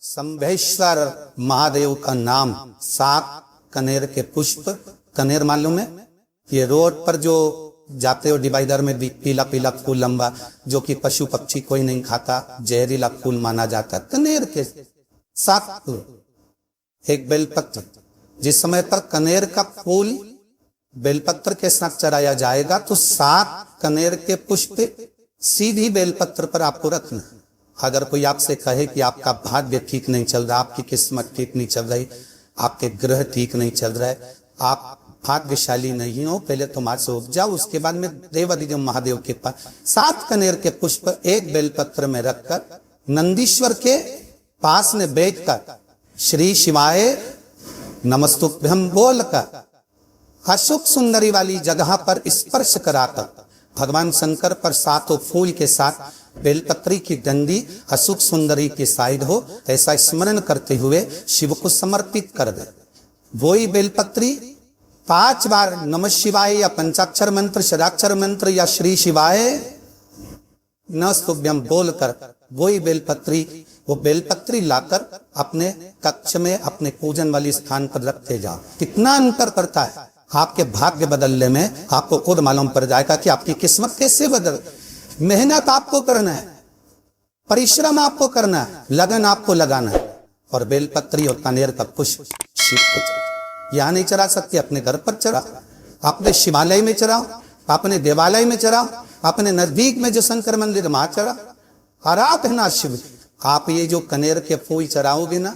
शंभेश्वर महादेव का नाम 7 कनेर के पुष्प। कनेर मालूम है, ये रोड पर जो जाते हो डिवाइडर में पीला पीला फूल लंबा, जो कि पशु पक्षी कोई नहीं खाता, जहरीला फूल माना जाता है। कनेर के 7 फूल, एक बेलपत्र। जिस समय पर कनेर का फूल बेलपत्र के साथ चढ़ाया जाएगा तो 7 कनेर के पुष्प सीधी बेलपत्र पर आपको रखना। अगर कोई आपसे कहे कि आपका भाग्य ठीक नहीं चल रहा, आपकी किस्मत ठीक नहीं चल रही, आपके ग्रह ठीक नहीं चल रहा है, आप भाग्यशाली नहीं हो, पहले तो मां से उग जाओ, उसके बाद में देवाधिदेव महादेव के पास 7 कनेर के पुष्प एक बेलपत्र में रखकर नंदीश्वर के पास में बैठकर श्री शिवाय नमस्तुभ्यम बोलकर अशोक सुंदरी वाली जगह पर स्पर्श कराकर भगवान शंकर पर 7 फूल के साथ बेलपत्री की डंडी अशोक सुंदरी की साइड हो, ऐसा स्मरण करते हुए शिव को समर्पित कर दे। वही बेलपत्री 5 बार नमः शिवाय या पंचाक्षर मंत्र, षडाक्षर मंत्र या श्री शिवाय नमस्तुभ्यम बोलकर वही बेलपत्री लाकर अपने कक्ष में अपने पूजन वाली स्थान पर रखते जाओ। कितना अंतर करता है, आपके भाग्य बदलने में आपको खुद मालूम पड़ जाएगा कि आपकी किस्मत कैसे बदल। मेहनत आपको करना है, परिश्रम आपको करना है, लगन आपको लगाना है। और बेलपत्री और कनेर का पुष्प शिव को यहाँ नहीं चढ़ा सकते, अपने घर पर चढ़ाओ, अपने शिवालय में चढ़ाओ, अपने देवालय में चढ़ाओ, अपने नजदीक में जो शंकर मंदिर वहां चढ़ाओ, आराधना शिव। आप ये जो कनेर के फूल चढ़ाओगे ना,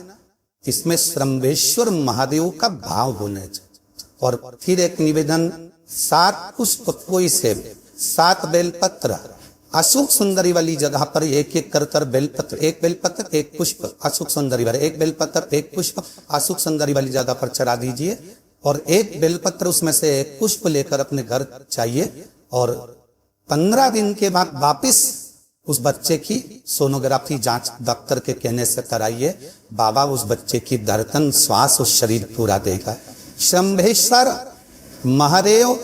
इसमें शंभेश्वर महादेव का भाव होना चाहिए। और फिर एक निवेदन, 7 पुष्प कोई से 7 बेलपत्र अशोक सुंदरी वाली जगह पर एक एक कर बेलपत्र, एक बेलपत्र एक पुष्प अशोक सुंदरी वाले, एक बेलपत्र एक पुष्प अशोक सुंदरी वाली जगह पर चढ़ा दीजिए। और एक बेलपत्र उसमें से एक पुष्प लेकर अपने घर चाहिए। और 15 दिन के बाद वापिस उस बच्चे की सोनोग्राफी जांच डॉक्टर के कहने से कराइए। बाबा उस बच्चे की धड़कन, श्वास और शरीर पूरा देगा। शंभेश्वर महादेव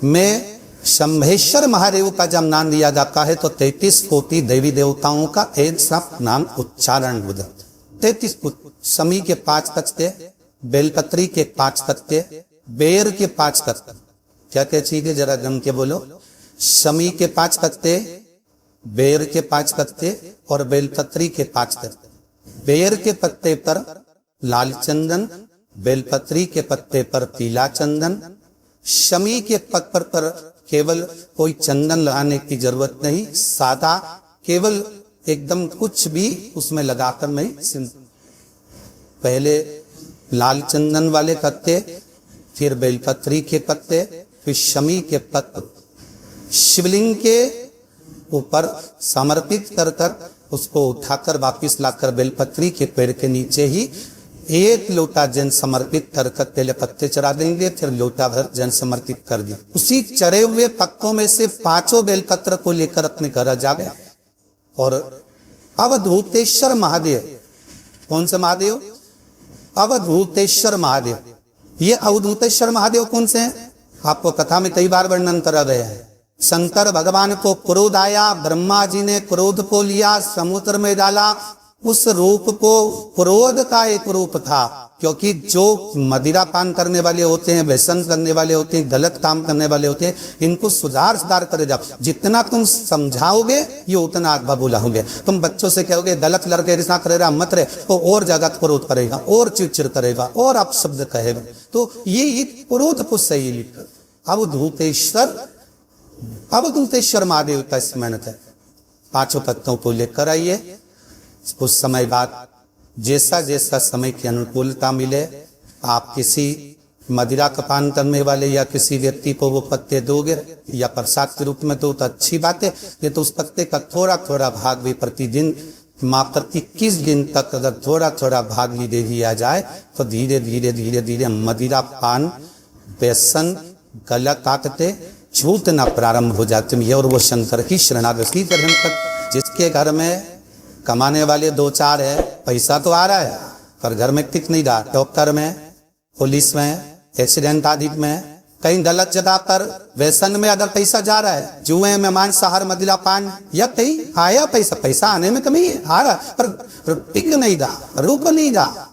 में शंभेश्वर महादेव का जब नाम दिया जाता है तो 33 कोटि देवी देवताओं का एक साथ नाम उच्चारण हो जाता है। 33 शमी के 5 तख्ते, बेलपत्री के 5 तख्ते, बेर के 5 तख्ते। क्या क्या चीज है जरा जम के बोलो। शमी के 5 तख्ते, बेर के 5 तख्ते और बेलपत्री के 5 तख्ते। बेर के पत्ते पर लाल चंदन, बेलपत्री के पत्ते पर पीला चंदन। शमी के पत्ते पर केवल कोई चंदन लगाने की जरूरत नहीं, सादा केवल एकदम कुछ भी उसमें लगाकर नहीं। पहले लाल चंदन वाले पत्ते, फिर बेलपत्री के पत्ते, फिर शमी के पत्ते शिवलिंग के ऊपर समर्पित कर कर उसको उठाकर वापिस लाकर बेलपत्री के पेड़ के नीचे ही 1 लोटा जल समर्पित कर पहले पत्ते चढ़ा देंगे, फिर लोटा भर जल समर्पित कर दिए। उसी चढ़े हुए पत्तों में से 5 बेलपत्र को लेकर अपने घर जा गए। और अवधूतेश्वर महादेव, कौन सा महादेव? अवधूतेश्वर महादेव। ये अवधूतेश्वर महादेव कौन से हैं? आपको कथा में कई बार वर्णन करा गया है। शंकर भगवान को क्रोध आया, ब्रह्मा जी ने क्रोध को लिया, समुद्र में डाला। उस रूप को क्रोध का एक रूप था, क्योंकि जो मदिरा पान करने वाले होते हैं, व्यसन करने वाले होते हैं, गलत काम करने वाले होते हैं, इनको सुधार करे जाओ। जितना तुम समझाओगे ये उतना आग बबूला होंगे। तुम बच्चों से कहोगे गलत लड़के के साथ रह मत रहे, तो और ज्यादा क्रोध करेगा, और चिड़चिड़ करेगा, और आप शब्द कहेगा। तो ये क्रोध को सही लिखकर अवधूतेश्वर महादेव का स्मरण है। 5 पत्तों को लेकर आइए। कुछ समय बाद जैसा जैसा समय की अनुकूलता मिले, आप किसी मदिरा का पान करने वाले या किसी व्यक्ति को वो पत्ते दोगे या प्रसाद के रूप में दो तो अच्छी बात है। ये तो उस पत्ते का थोड़ा थोड़ा भाग भी प्रतिदिन मात्र 21 दिन तक अगर थोड़ा थोड़ा भाग भी दे दिया जाए तो धीरे धीरे धीरे धीरे मदिरा पान, व्यसन, गला काटते छूटना प्रारंभ हो जाते हैं। और वो शंकर की शरणागति तक। जिसके घर में कमाने वाले 2-4 है, पैसा तो आ रहा है पर घर में टिक नहीं रहा, डॉक्टर में, पुलिस में, एक्सीडेंट आदि में, कहीं गलत जगह पर व्यसन में अगर पैसा जा रहा है, जुए में, मांसाहार, मदिरा पान, या कहीं आया पैसा आने में कमी है, आ रहा पर टिक नहीं रहा, रुक नहीं रहा,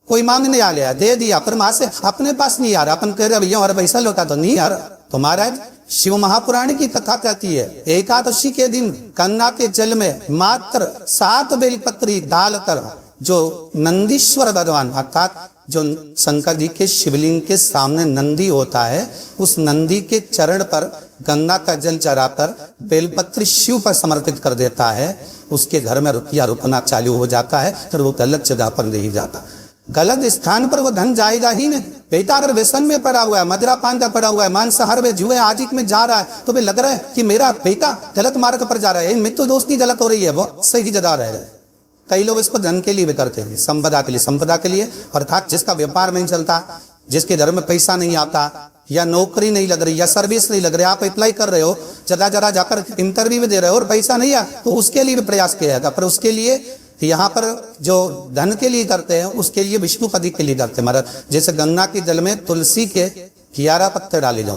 कोई मांगने आ गया दे दिया, पर वहां से अपने पास नहीं आ रहा, अपन कह रहे भैया हमारा पैसा लौटा तो नहीं आ रहा। तो महाराज शिव महापुराण की कथा कहती है, एकादशी के दिन गंगा के जल में मात्र 7 बेलपत्री डालकर जो नंदीश्वर भगवान अर्थात जो शंकर जी के शिवलिंग के सामने नंदी होता है, उस नंदी के चरण पर गंगा का जल चढ़ाकर बेलपत्री शिव पर समर्पित कर देता है, उसके घर में रुपया रुकना चालू हो जाता है, फिर वो गलत जगह पर नहीं जाता, गलत स्थान पर वो धन जाएगा ही नहीं। बेटा अगर व्यसन में पड़ा हुआ है, मदिरा पान का पड़ा हुआ है, मांसाहार में, जुए आजिक में जा रहा है, तो भी लग रहा है कि मेरा बेटा गलत मार्ग पर जा रहा है, मित्र दोस्ती गलत हो रही है, वो सही जगह रह रहा है। कई लोग इसको धन के लिए भी करते हैं, संपदा के लिए, अर्थात जिसका व्यापार नहीं चलता, जिसके घर में पैसा नहीं आता, या नौकरी नहीं लग रही, या सर्विस नहीं लग रही, आप अप्लाई कर रहे हो, जगह जाकर इंटरव्यू भी दे रहे हो और पैसा नहीं आया, तो उसके लिए भी प्रयास किया जाएगा। पर उसके लिए यहाँ पर जो धन के लिए करते हैं, उसके लिए विष्णुपति के लिए करते हैं महाराज। जैसे गंगा के जल में तुलसी के 11 पत्ते डाले जाओ,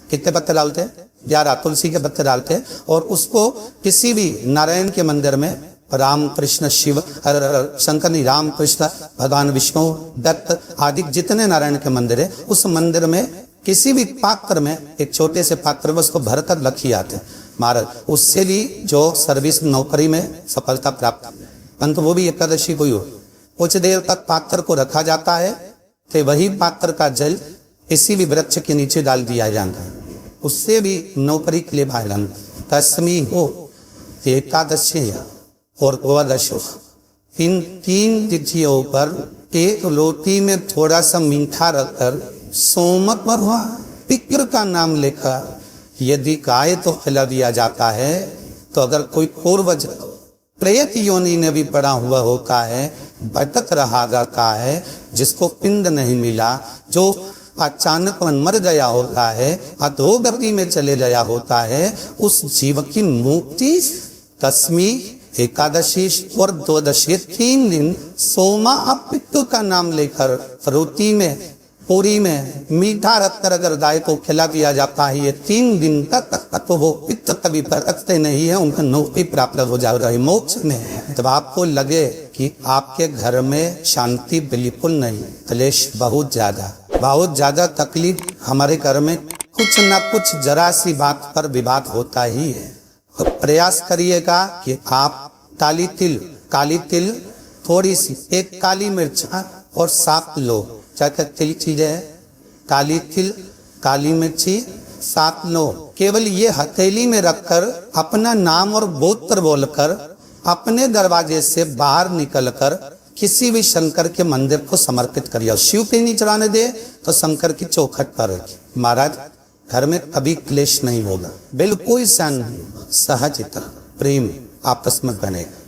कितने पत्ते डालते हैं? 11 तुलसी के पत्ते डालते हैं, और उसको किसी भी नारायण के मंदिर में, राम कृष्ण शिव शंकर नहीं, राम कृष्ण भगवान विष्णु दत्त आदि जितने नारायण के मंदिर है, उस मंदिर में किसी भी पात्र में, एक छोटे से पात्र में उसको भरकर रखी आते हैं महाराज। उससे भी जो सर्विस नौकरी में सफलता प्राप्त, परंतु वो भी एकादशी को ही हो, कुछ देर तक पात्र को रखा जाता है, तो वही पात्र का जल किसी भी वृक्ष के नीचे डाल दिया जाता है, उससे भी नौकरी के लिए भाईलान। दशमी हो, एकादशी और द्वादश हो, इन 3 तिथियों पर एक रोटी में थोड़ा सा मीठा रखकर सोमक पर हुआ पिक्र का नाम लेकर यदि गाय तो खिला दिया जाता है, तो अगर कोई पूर्वज प्रेत योनि में भी पड़ा हुआ होता है, भटक रहा जाता है, जिसको पिंड नहीं मिला, जो अचानक मर गया होता है, अधोगति में चले गया होता है, उस जीव की मुक्ति दशमी, एकादशी और द्वादशी 3 दिन सोमा अपित्त का नाम लेकर रोटी में, पूरी में मीठा रखकर अगर गाय को खिला दिया जाता है, ये 3 दिन तक, तो वो पित्त कभी भटकते नहीं है, उनका नौकरी प्राप्त हो जा रहा है, मोक्ष में है। जब आपको लगे कि आपके घर में शांति बिल्कुल नहीं, क्लेश बहुत ज्यादा तकलीफ, हमारे घर में कुछ ना कुछ जरा सी बात पर विवाद होता ही है, तो प्रयास करिएगा कि आप काली तिल थोड़ी सी, 1 काली मिर्च और 7 लो, क्या तिल चीजें है, काली तिल, काली मिर्ची, 7 लो, केवल ये हथेली में रखकर अपना नाम और गोत्र बोलकर अपने दरवाजे से बाहर निकलकर किसी भी शंकर के मंदिर को समर्पित करिए। शिव पे नहीं चढ़ाने दे तो शंकर की चौखट पर रखिए महाराज, घर में कभी क्लेश नहीं होगा, बिल्कुल शांति, सहजता, प्रेम आपस में बनेगा।